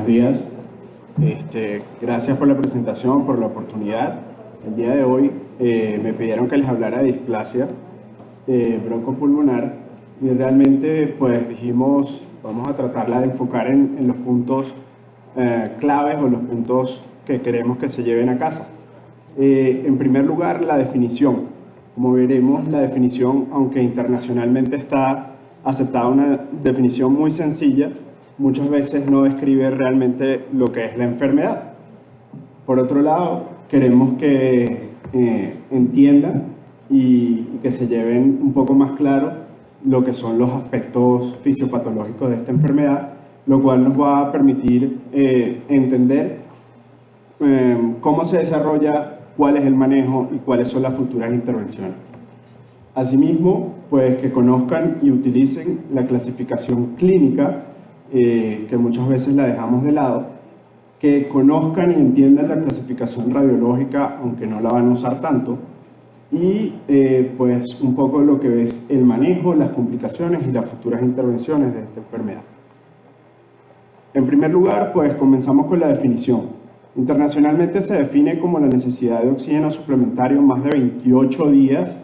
días. Gracias por la presentación, por la oportunidad. El día de hoy me pidieron que les hablara de displasia broncopulmonar y realmente pues dijimos vamos a tratarla de enfocar en los puntos claves o los puntos que queremos que se lleven a casa. En primer lugar, la definición. Como veremos, la definición, aunque internacionalmente está aceptada una definición muy sencilla, muchas veces no describe realmente lo que es la enfermedad. Por otro lado, queremos que entiendan y que se lleven un poco más claro lo que son los aspectos fisiopatológicos de esta enfermedad, lo cual nos va a permitir entender cómo se desarrolla, cuál es el manejo y cuáles son las futuras intervenciones. Asimismo, pues que conozcan y utilicen la clasificación clínica, que muchas veces la dejamos de lado, que conozcan y entiendan la clasificación radiológica, aunque no la van a usar tanto, y pues un poco lo que es el manejo, las complicaciones y las futuras intervenciones de esta enfermedad. En primer lugar, pues comenzamos con la definición. Internacionalmente se define como la necesidad de oxígeno suplementario más de 28 días,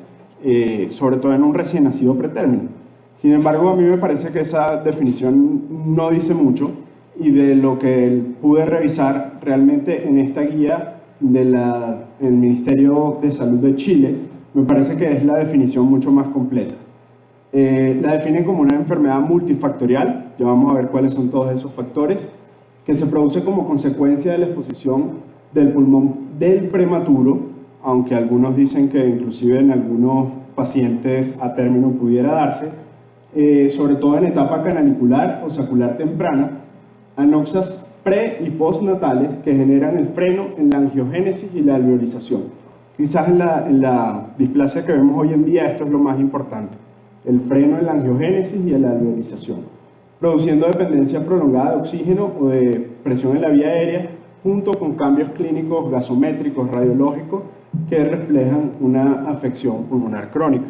sobre todo en un recién nacido pretérmino. Sin embargo, a mí me parece que esa definición no dice mucho y de lo que pude revisar realmente en esta guía del Ministerio de Salud de Chile, me parece que es la definición mucho más completa. La definen como una enfermedad multifactorial, ya vamos a ver cuáles son todos esos factores, que se produce como consecuencia de la exposición del pulmón del prematuro, aunque algunos dicen que inclusive en algunos pacientes a término pudiera darse, sobre todo en etapa canalicular o sacular temprana, anoxias pre- y postnatales que generan el freno en la angiogénesis y la alveolización. Quizás en la displasia que vemos hoy en día esto es lo más importante, el freno en la angiogénesis y en la alveolización, produciendo dependencia prolongada de oxígeno o de presión en la vía aérea, junto con cambios clínicos gasométricos, radiológicos, que reflejan una afección pulmonar crónica.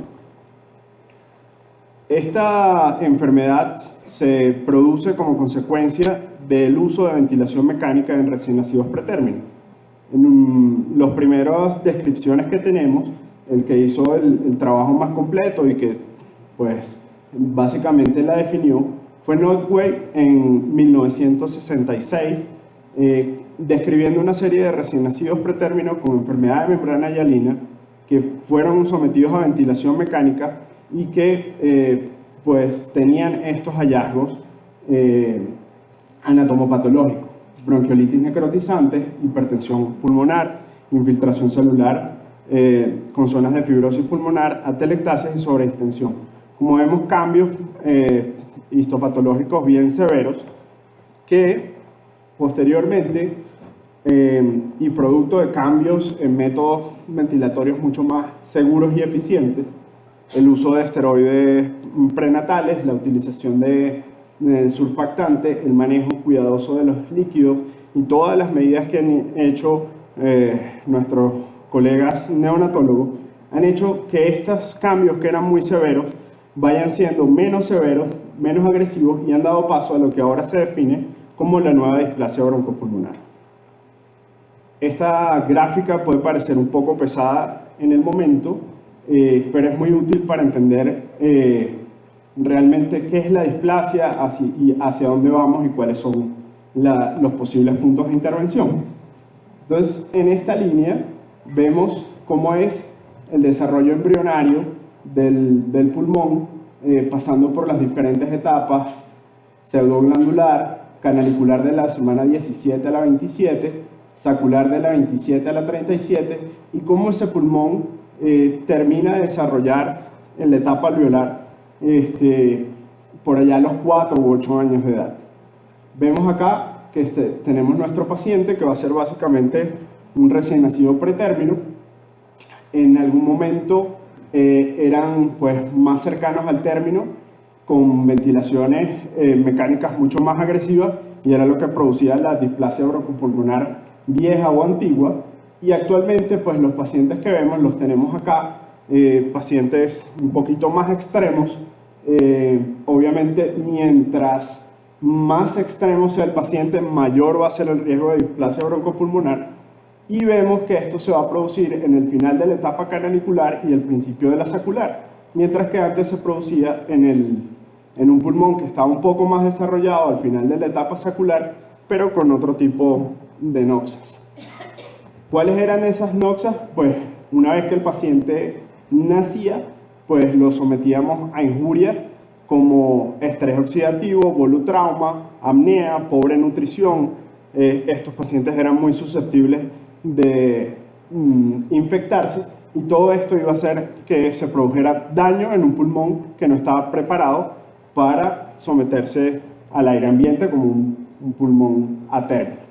Esta enfermedad se produce como consecuencia del uso de ventilación mecánica en recién nacidos pretérmino. En las primeras descripciones que tenemos, el que hizo el trabajo más completo y que pues básicamente la definió fue Notway en 1966, describiendo una serie de recién nacidos pretérminos con enfermedad de membrana hialina que fueron sometidos a ventilación mecánica y que pues tenían estos hallazgos anatomopatológicos: bronquiolitis necrotizante, hipertensión pulmonar, infiltración celular con zonas de fibrosis pulmonar, atelectasia y sobredistensión. Como vemos, cambios histopatológicos bien severos que posteriormente y producto de cambios en métodos ventilatorios mucho más seguros y eficientes, el uso de esteroides prenatales, la utilización de surfactante, el manejo cuidadoso de los líquidos y todas las medidas que han hecho nuestros colegas neonatólogos han hecho que estos cambios, que eran muy severos, vayan siendo menos severos, menos agresivos y han dado paso a lo que ahora se define como la nueva displasia broncopulmonar. Esta gráfica puede parecer un poco pesada en el momento, pero es muy útil para entender realmente qué es la displasia y hacia dónde vamos y cuáles son los posibles puntos de intervención. Entonces, en esta línea vemos cómo es el desarrollo embrionario del pulmón, pasando por las diferentes etapas: pseudoglandular, canalicular de la semana 17 a la 27, sacular de la 27 a la 37, y cómo ese pulmón termina de desarrollar en la etapa alveolar por allá a los 4 u 8 años de edad. Vemos acá que tenemos nuestro paciente que va a ser básicamente un recién nacido pretérmino. En algún momento eran pues más cercanos al término, con ventilaciones mecánicas mucho más agresivas, y era lo que producía la displasia broncopulmonar vieja o antigua. Y actualmente pues los pacientes que vemos los tenemos acá, pacientes un poquito más extremos. Obviamente mientras más extremo sea el paciente, mayor va a ser el riesgo de displasia broncopulmonar, y vemos que esto se va a producir en el final de la etapa canalicular y el principio de la sacular, mientras que antes se producía en un pulmón que estaba un poco más desarrollado al final de la etapa sacular, pero con otro tipo de noxas. ¿Cuáles eran esas noxas? Pues una vez que el paciente nacía, pues lo sometíamos a injurias como estrés oxidativo, volutrauma, apnea, pobre nutrición. Estos pacientes eran muy susceptibles de infectarse, y todo esto iba a hacer que se produjera daño en un pulmón que no estaba preparado para someterse al aire ambiente como un pulmón atérmico.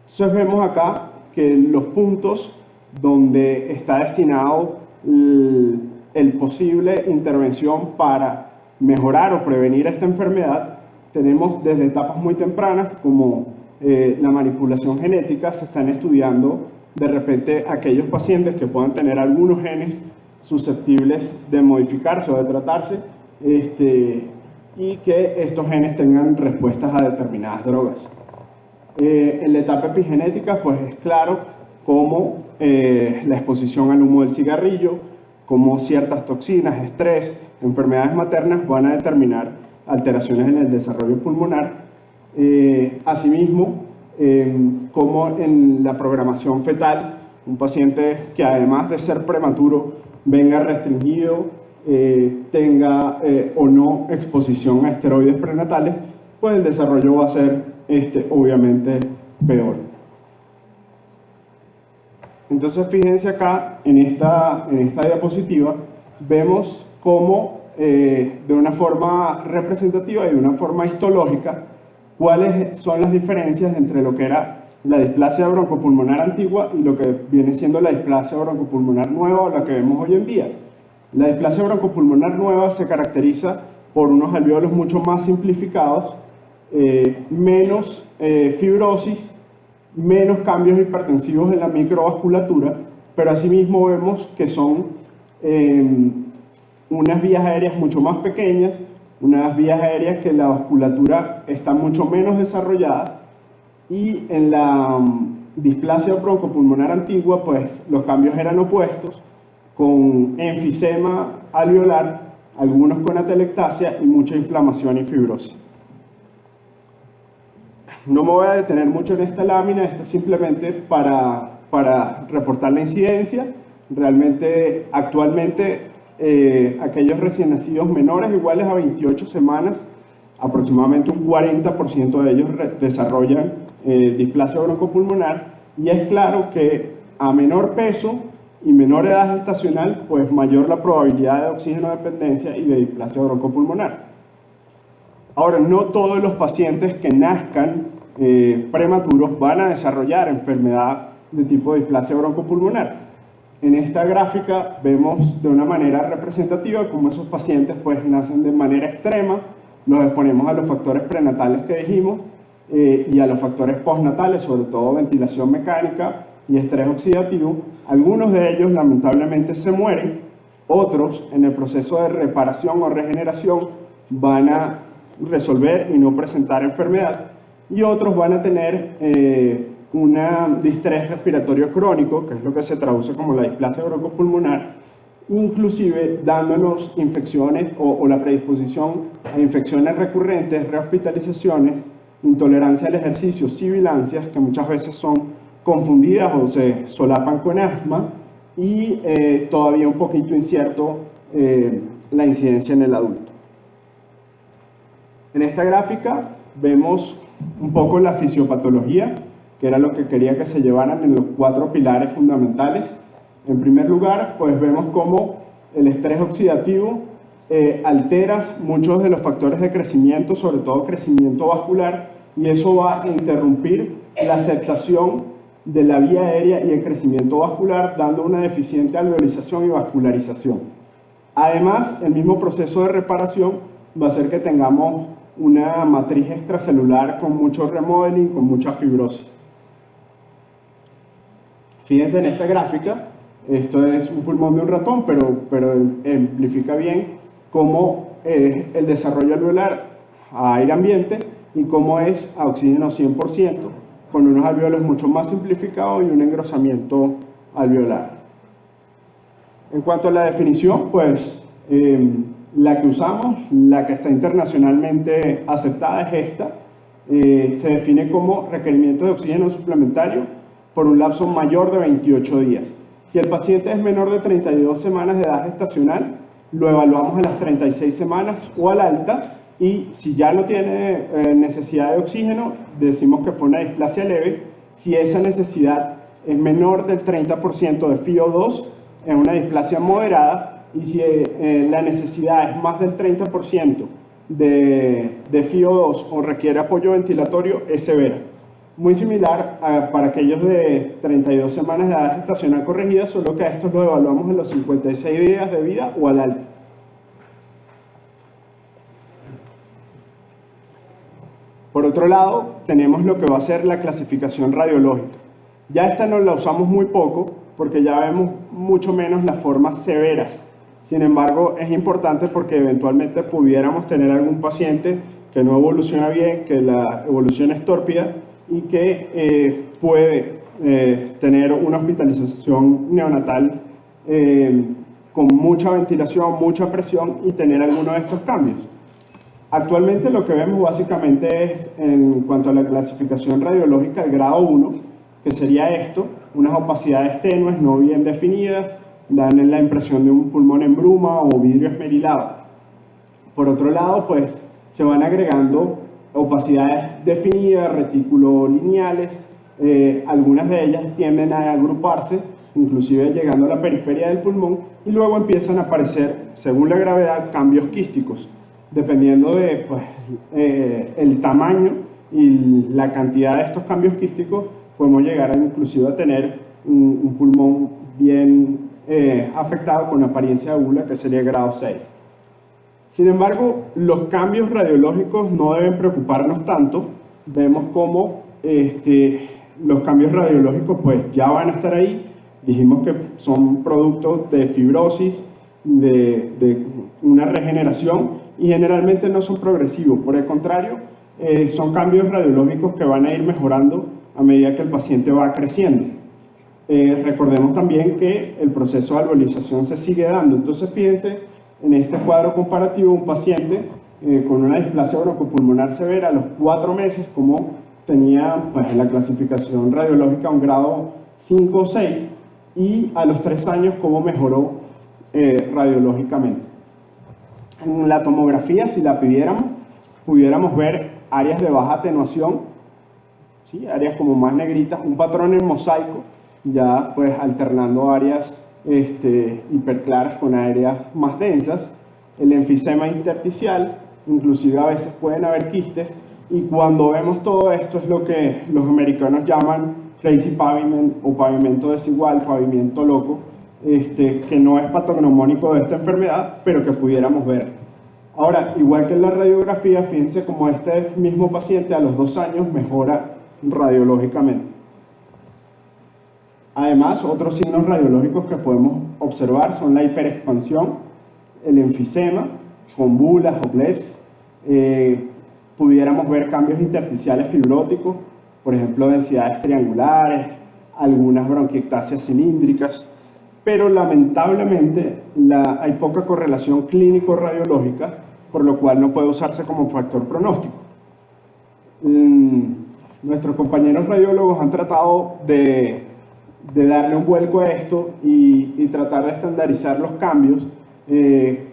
Entonces vemos acá que los puntos donde está destinado el posible intervención para mejorar o prevenir esta enfermedad, tenemos desde etapas muy tempranas como la manipulación genética. Se están estudiando de repente aquellos pacientes que puedan tener algunos genes susceptibles de modificarse o de tratarse, y que estos genes tengan respuestas a determinadas drogas. En la etapa epigenética, pues es claro cómo la exposición al humo del cigarrillo, como ciertas toxinas, estrés, enfermedades maternas van a determinar alteraciones en el desarrollo pulmonar. Asimismo, como en la programación fetal, un paciente que además de ser prematuro venga restringido, tenga o no exposición a esteroides prenatales, pues el desarrollo va a ser obviamente peor. Entonces fíjense acá en esta diapositiva, vemos cómo de una forma representativa y de una forma histológica cuáles son las diferencias entre lo que era la displasia broncopulmonar antigua y lo que viene siendo la displasia broncopulmonar nueva, o la que vemos hoy en día. La displasia broncopulmonar nueva se caracteriza por unos alvéolos mucho más simplificados, menos fibrosis, menos cambios hipertensivos en la microvasculatura, pero asimismo vemos que son unas vías aéreas mucho más pequeñas, unas vías aéreas que la vasculatura está mucho menos desarrollada, y en la displasia broncopulmonar antigua pues los cambios eran opuestos, con enfisema alveolar, algunos con atelectasia y mucha inflamación y fibrosis. No me voy a detener mucho en esta lámina, esto es simplemente para reportar la incidencia. Realmente, actualmente, aquellos recién nacidos menores iguales a 28 semanas, aproximadamente un 40% de ellos desarrollan displasia broncopulmonar, y es claro que a menor peso y menor edad gestacional, pues mayor la probabilidad de oxígeno dependencia y de displasia broncopulmonar. Ahora, no todos los pacientes que nazcan prematuros van a desarrollar enfermedad de tipo displasia broncopulmonar. En esta gráfica vemos de una manera representativa cómo esos pacientes pues nacen de manera extrema, los exponemos a los factores prenatales que dijimos y a los factores postnatales, sobre todo ventilación mecánica y estrés oxidativo. Algunos de ellos lamentablemente se mueren, otros en el proceso de reparación o regeneración van a resolver y no presentar enfermedad, y otros van a tener un distrés respiratorio crónico, que es lo que se traduce como la displasia broncopulmonar, inclusive dándonos infecciones o la predisposición a infecciones recurrentes, rehospitalizaciones, intolerancia al ejercicio, sibilancias, que muchas veces son confundidas o se solapan con asma, y todavía un poquito incierto la incidencia en el adulto. En esta gráfica vemos un poco la fisiopatología, que era lo que quería que se llevaran en los 4 pilares fundamentales. En primer lugar, pues vemos cómo el estrés oxidativo altera muchos de los factores de crecimiento, sobre todo crecimiento vascular, y eso va a interrumpir la aceptación de la vía aérea y el crecimiento vascular, dando una deficiente alveolización y vascularización. Además, el mismo proceso de reparación va a hacer que tengamos una matriz extracelular con mucho remodeling, con mucha fibrosis. Fíjense en esta gráfica, esto es un pulmón de un ratón, pero ejemplifica bien cómo el desarrollo alveolar a aire ambiente y cómo es a oxígeno 100%, con unos alvéolos mucho más simplificados y un engrosamiento alveolar. En cuanto a la definición, pues la que usamos, la que está internacionalmente aceptada es esta. Se define como requerimiento de oxígeno suplementario por un lapso mayor de 28 días. Si el paciente es menor de 32 semanas de edad gestacional, lo evaluamos a las 36 semanas o al alta, y si ya no tiene necesidad de oxígeno, decimos que fue una displasia leve. Si esa necesidad es menor del 30% de FiO2, es una displasia moderada, y si la necesidad es más del 30% de FiO2 o requiere apoyo ventilatorio, es severa. Muy similar para aquellos de 32 semanas de edad gestacional corregida, solo que a estos lo evaluamos en los 56 días de vida o al alta. Por otro lado, tenemos lo que va a ser la clasificación radiológica. Ya esta no la usamos muy poco porque ya vemos mucho menos las formas severas. Sin embargo, es importante porque eventualmente pudiéramos tener algún paciente que no evoluciona bien, que la evolución es tórpida y que puede tener una hospitalización neonatal con mucha ventilación, mucha presión y tener alguno de estos cambios. Actualmente lo que vemos básicamente es, en cuanto a la clasificación radiológica, el grado 1, que sería esto, unas opacidades tenues, no bien definidas, dan la impresión de un pulmón en bruma o vidrio esmerilado. Por otro lado, pues se van agregando opacidades definidas, retículos lineales, algunas de ellas tienden a agruparse, inclusive llegando a la periferia del pulmón, y luego empiezan a aparecer, según la gravedad, cambios quísticos. Dependiendo de pues, el tamaño y la cantidad de estos cambios quísticos, podemos llegar inclusive a tener un pulmón bien afectado con apariencia de gula, que sería grado 6. Sin embargo, los cambios radiológicos no deben preocuparnos tanto. Vemos cómo los cambios radiológicos pues, ya van a estar ahí. Dijimos que son productos de fibrosis, de una regeneración, y generalmente no son progresivos. Por el contrario, son cambios radiológicos que van a ir mejorando a medida que el paciente va creciendo. Recordemos también que el proceso de alveolización se sigue dando. Entonces, fíjense en este cuadro comparativo un paciente con una displasia broncopulmonar severa a los 4 meses, como tenía pues, en la clasificación radiológica un grado 5 o 6, y a los 3 años cómo mejoró radiológicamente. En la tomografía, si la pidiéramos, pudiéramos ver áreas de baja atenuación, ¿sí? Áreas como más negritas, un patrón en mosaico, ya pues alternando áreas hiperclaras con áreas más densas, el enfisema intersticial, inclusive a veces pueden haber quistes, y cuando vemos todo esto es lo que los americanos llaman crazy pavement o pavimento desigual, pavimento loco, que no es patognomónico de esta enfermedad, pero que pudiéramos ver. Ahora, igual que en la radiografía, fíjense cómo este mismo paciente a los 2 años mejora radiológicamente. Además, otros signos radiológicos que podemos observar son la hiperexpansión, el enfisema, con bulas o bleps. Pudiéramos ver cambios intersticiales fibróticos, por ejemplo, densidades triangulares, algunas bronquiectasias cilíndricas, pero lamentablemente hay poca correlación clínico-radiológica, por lo cual no puede usarse como factor pronóstico. Nuestros compañeros radiólogos han tratado de darle un vuelco a esto y tratar de estandarizar los cambios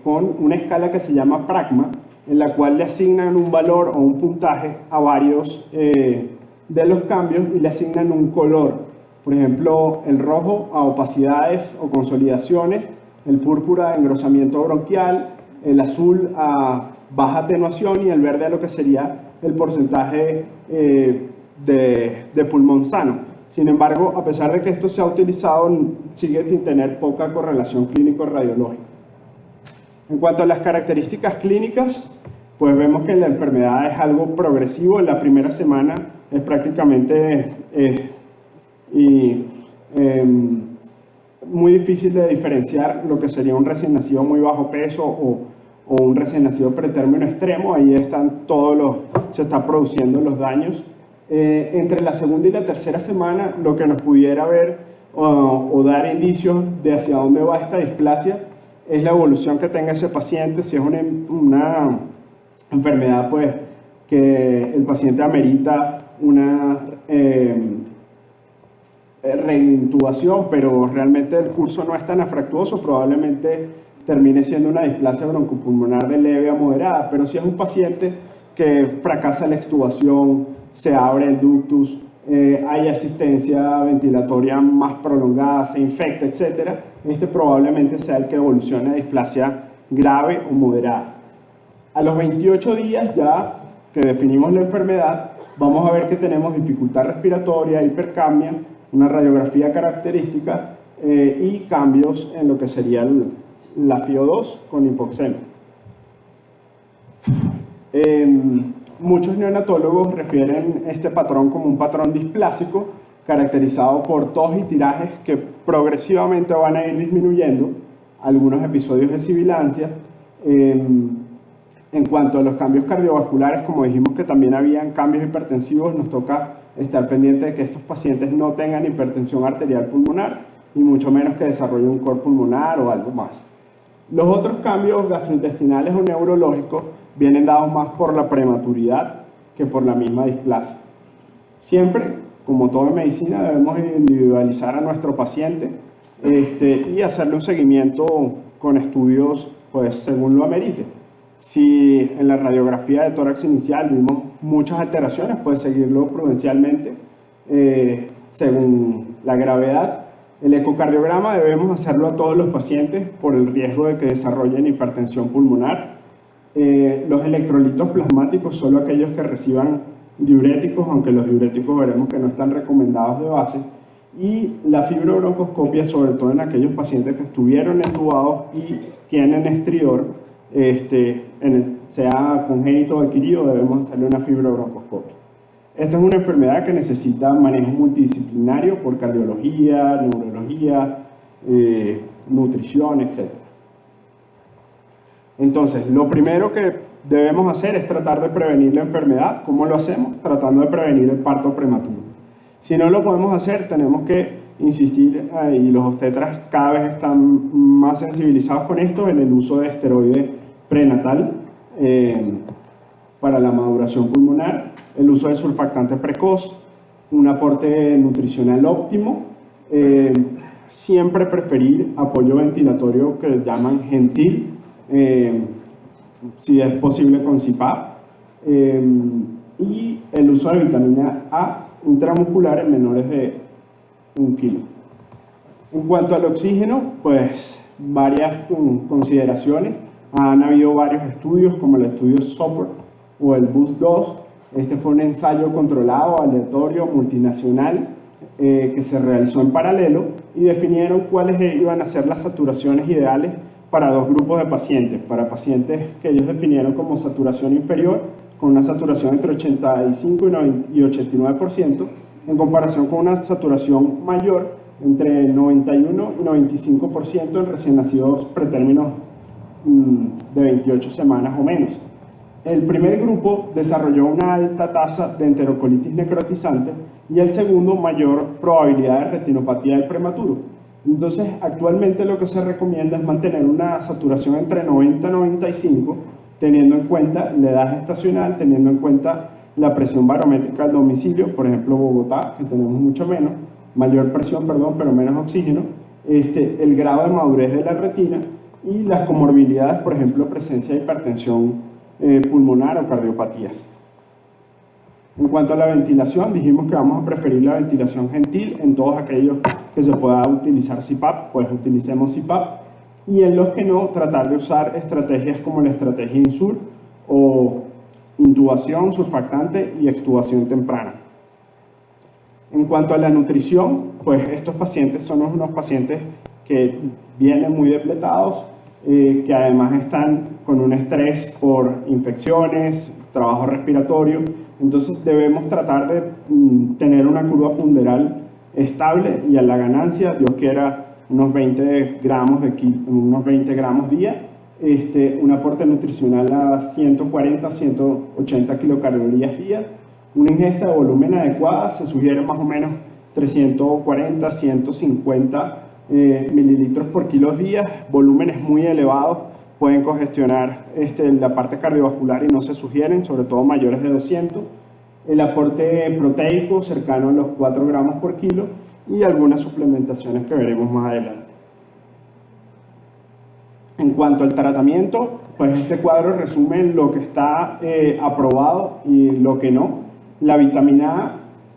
con una escala que se llama Pragma, en la cual le asignan un valor o un puntaje a varios de los cambios y le asignan un color. Por ejemplo, el rojo a opacidades o consolidaciones, el púrpura a engrosamiento bronquial, el azul a baja atenuación y el verde a lo que sería el porcentaje de pulmón sano. Sin embargo, a pesar de que esto se ha utilizado, sigue sin tener poca correlación clínico-radiológica. En cuanto a las características clínicas, pues vemos que la enfermedad es algo progresivo. En la primera semana es prácticamente muy difícil de diferenciar lo que sería un recién nacido muy bajo peso o un recién nacido pretérmino extremo, ahí se están produciendo los daños. Entre la segunda y la tercera semana, lo que nos pudiera ver o dar indicios de hacia dónde va esta displasia es la evolución que tenga ese paciente, si es una enfermedad pues, que el paciente amerita una reintubación, pero realmente el curso no es tan afractuoso, probablemente termine siendo una displasia broncopulmonar de leve a moderada, pero si es un paciente que fracasa la extubación, se abre el ductus, hay asistencia ventilatoria más prolongada, se infecta, etc., este probablemente sea el que evolucione a displasia grave o moderada. A los 28 días ya que definimos la enfermedad, vamos a ver que tenemos dificultad respiratoria, hipercapnia, una radiografía característica y cambios en lo que sería la FiO2 con hipoxemia. Muchos neonatólogos refieren este patrón como un patrón displásico caracterizado por tos y tirajes que progresivamente van a ir disminuyendo, algunos episodios de sibilancia. En cuanto a los cambios cardiovasculares, como dijimos que también habían cambios hipertensivos, nos toca estar pendiente de que estos pacientes no tengan hipertensión arterial pulmonar y mucho menos que desarrollen un cor pulmonar o algo más. Los otros cambios gastrointestinales o neurológicos vienen dados más por la prematuridad que por la misma displasia. Siempre, como todo en medicina, debemos individualizar a nuestro paciente y hacerle un seguimiento con estudios pues, según lo amerite. Si en la radiografía de tórax inicial vimos muchas alteraciones, puede seguirlo prudencialmente según la gravedad. El ecocardiograma debemos hacerlo a todos los pacientes por el riesgo de que desarrollen hipertensión pulmonar. Los electrolitos plasmáticos, solo aquellos que reciban diuréticos, aunque los diuréticos veremos que no están recomendados de base. Y la fibrobroncoscopia, sobre todo en aquellos pacientes que estuvieron entubados y tienen estridor, sea congénito o adquirido, debemos hacerle una fibrobroncoscopia. Esta es una enfermedad que necesita manejo multidisciplinario por cardiología, neurología, nutrición, etc. Entonces, lo primero que debemos hacer es tratar de prevenir la enfermedad. ¿Cómo lo hacemos? Tratando de prevenir el parto prematuro. Si no lo podemos hacer, tenemos que insistir, y los obstetras cada vez están más sensibilizados con esto, en el uso de esteroide prenatal para la maduración pulmonar, el uso de surfactante precoz, un aporte nutricional óptimo, siempre preferir apoyo ventilatorio que llaman gentil, si es posible con CPAP, y el uso de vitamina A intramuscular en menores de 1 kilo. En cuanto al oxígeno, pues varias consideraciones. Han habido varios estudios, como el estudio SOPOR o el BOOST-2. Este fue un ensayo controlado, aleatorio, multinacional, que se realizó en paralelo y definieron cuáles iban a ser las saturaciones ideales para dos grupos de pacientes. Para pacientes que ellos definieron como saturación inferior, con una saturación entre 85 y 89%, en comparación con una saturación mayor entre 91 y 95% en recién nacidos pretérminos de 28 semanas o menos. El primer grupo desarrolló una alta tasa de enterocolitis necrotizante y el segundo mayor probabilidad de retinopatía del prematuro. Entonces, actualmente lo que se recomienda es mantener una saturación entre 90 y 95, teniendo en cuenta la edad gestacional, teniendo en cuenta la presión barométrica al domicilio, por ejemplo Bogotá, que tenemos mucho menos, mayor presión, perdón, pero menos oxígeno, el grado de madurez de la retina y las comorbilidades, por ejemplo, presencia de hipertensión pulmonar o cardiopatías. En cuanto a la ventilación, dijimos que vamos a preferir la ventilación gentil en todos aquellos que se pueda utilizar CPAP, pues utilicemos CPAP, y en los que no, tratar de usar estrategias como la estrategia INSUR o intubación, surfactante y extubación temprana. En cuanto a la nutrición, pues estos pacientes son unos pacientes que vienen muy depletados, que además están con un estrés por infecciones, trabajo respiratorio, entonces debemos tratar de tener una curva ponderal estable y a la ganancia, Dios quiera, unos 20 gramos día, un aporte nutricional a 140 180 kilocalorías día. Una ingesta de volumen adecuada se sugiere más o menos 340 150 mililitros por kilo día. Volúmenes muy elevados pueden congestionar la parte cardiovascular y no se sugieren, sobre todo mayores de 200. El aporte proteico cercano a los 4 gramos por kilo y algunas suplementaciones que veremos más adelante. En cuanto al tratamiento, pues este cuadro resume lo que está aprobado y lo que no. La vitamina A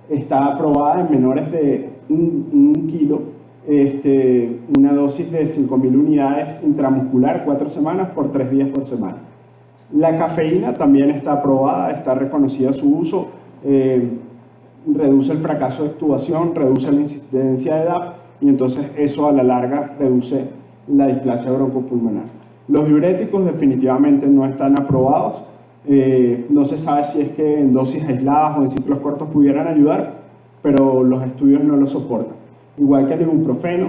está aprobada en menores de 1 kilo, una dosis de 5.000 unidades intramuscular, 4 semanas por 3 días por semana. La cafeína también está aprobada, está reconocida su uso, reduce el fracaso de extubación, reduce la incidencia de edad y entonces eso a la larga reduce la displasia broncopulmonar. Los diuréticos definitivamente no están aprobados, no se sabe si es que en dosis aisladas o en ciclos cortos pudieran ayudar, pero los estudios no lo soportan. Igual que el ibuprofeno,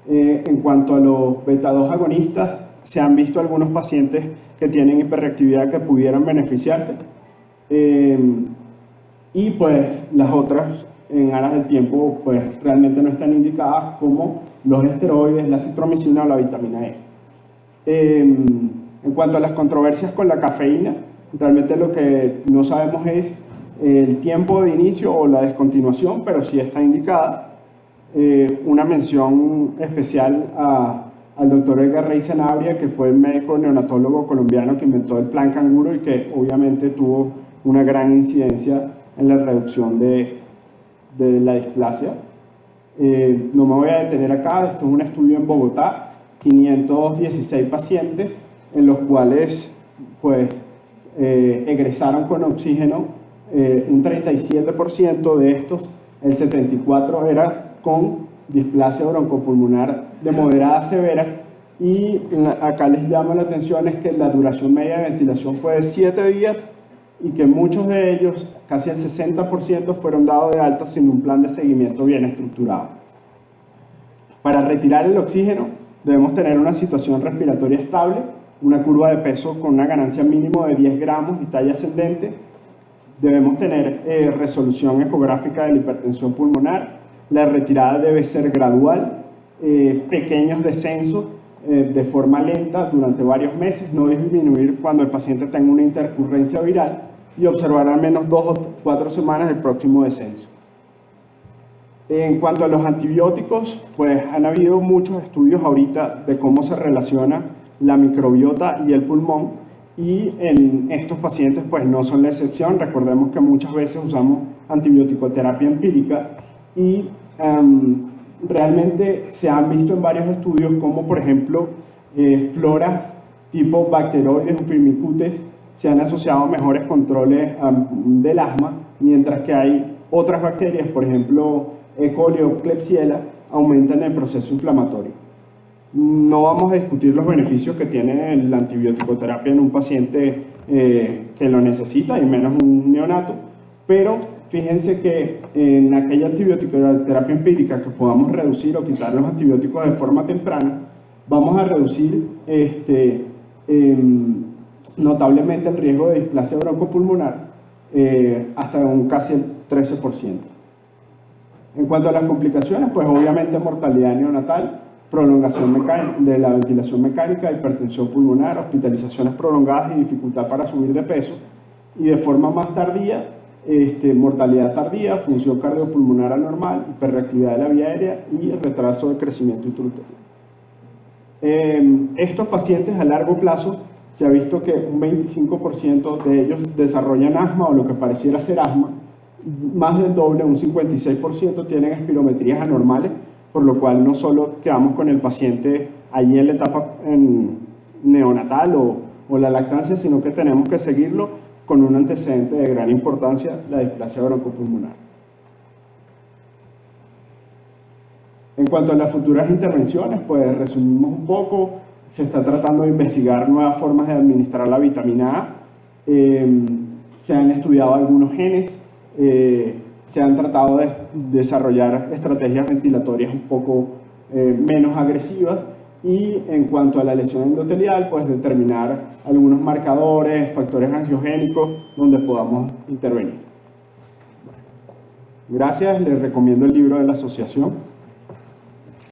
en cuanto a los beta-2 agonistas, se han visto algunos pacientes que tienen hiperreactividad que pudieran beneficiarse, y pues las otras en aras del tiempo pues realmente no están indicadas, como los esteroides, la citromicina o la vitamina E. En cuanto a las controversias con la cafeína, realmente lo que no sabemos es el tiempo de inicio o la descontinuación, pero sí está indicada. Una mención especial al doctor Edgar Rey Sanabria, que fue el médico neonatólogo colombiano que inventó el plan canguro y que obviamente tuvo una gran incidencia en la reducción de la displasia. No me voy a detener acá, esto es un estudio en Bogotá, 516 pacientes en los cuales pues egresaron con oxígeno, un 37% de estos, el 74% era con displasia broncopulmonar de moderada a severa, y acá les llama la atención es que la duración media de ventilación fue de 7 días y que muchos de ellos, casi el 60%, fueron dados de alta sin un plan de seguimiento bien estructurado. Para retirar el oxígeno debemos tener una situación respiratoria estable, una curva de peso con una ganancia mínimo de 10 gramos y talla ascendente. Debemos tener resolución ecográfica de la hipertensión pulmonar. La retirada debe ser gradual, pequeños descensos de forma lenta durante varios meses, no disminuir cuando el paciente tenga una intercurrencia viral y observar al menos 2 o 4 semanas el próximo descenso. En cuanto a los antibióticos, pues han habido muchos estudios ahorita de cómo se relaciona la microbiota y el pulmón, y en estos pacientes pues no son la excepción. Recordemos que muchas veces usamos antibiótico-terapia empírica y realmente se han visto en varios estudios como, por ejemplo, floras tipo Bacteroides o Firmicutes se han asociado a mejores controles del asma, mientras que hay otras bacterias, por ejemplo, E. coli o Klebsiella, aumentan el proceso inflamatorio. No vamos a discutir los beneficios que tiene la antibiótico-terapia en un paciente que lo necesita, y menos un neonato, pero fíjense que en aquella antibiótico-terapia empírica que podamos reducir o quitar los antibióticos de forma temprana, vamos a reducir notablemente el riesgo de displasia broncopulmonar hasta un casi el 13%. En cuanto a las complicaciones, pues obviamente mortalidad neonatal, prolongación de la ventilación mecánica, hipertensión pulmonar, hospitalizaciones prolongadas y dificultad para subir de peso, y de forma más tardía, mortalidad tardía, función cardiopulmonar anormal, hiperreactividad de la vía aérea y retraso de crecimiento intrauterino. Estos pacientes a largo plazo se ha visto que un 25% de ellos desarrollan asma o lo que pareciera ser asma, más del doble, un 56%, tienen espirometrías anormales, por lo cual no solo quedamos con el paciente allí en la etapa neonatal o la lactancia, sino que tenemos que seguirlo con un antecedente de gran importancia, la displasia broncopulmonar. En cuanto a las futuras intervenciones, pues resumimos un poco. Se está tratando de investigar nuevas formas de administrar la vitamina A. Se han estudiado algunos genes. Se han tratado de desarrollar estrategias ventilatorias un poco menos agresivas, y en cuanto a la lesión endotelial, pues determinar algunos marcadores, factores angiogénicos donde podamos intervenir. Gracias, les recomiendo el libro de la asociación.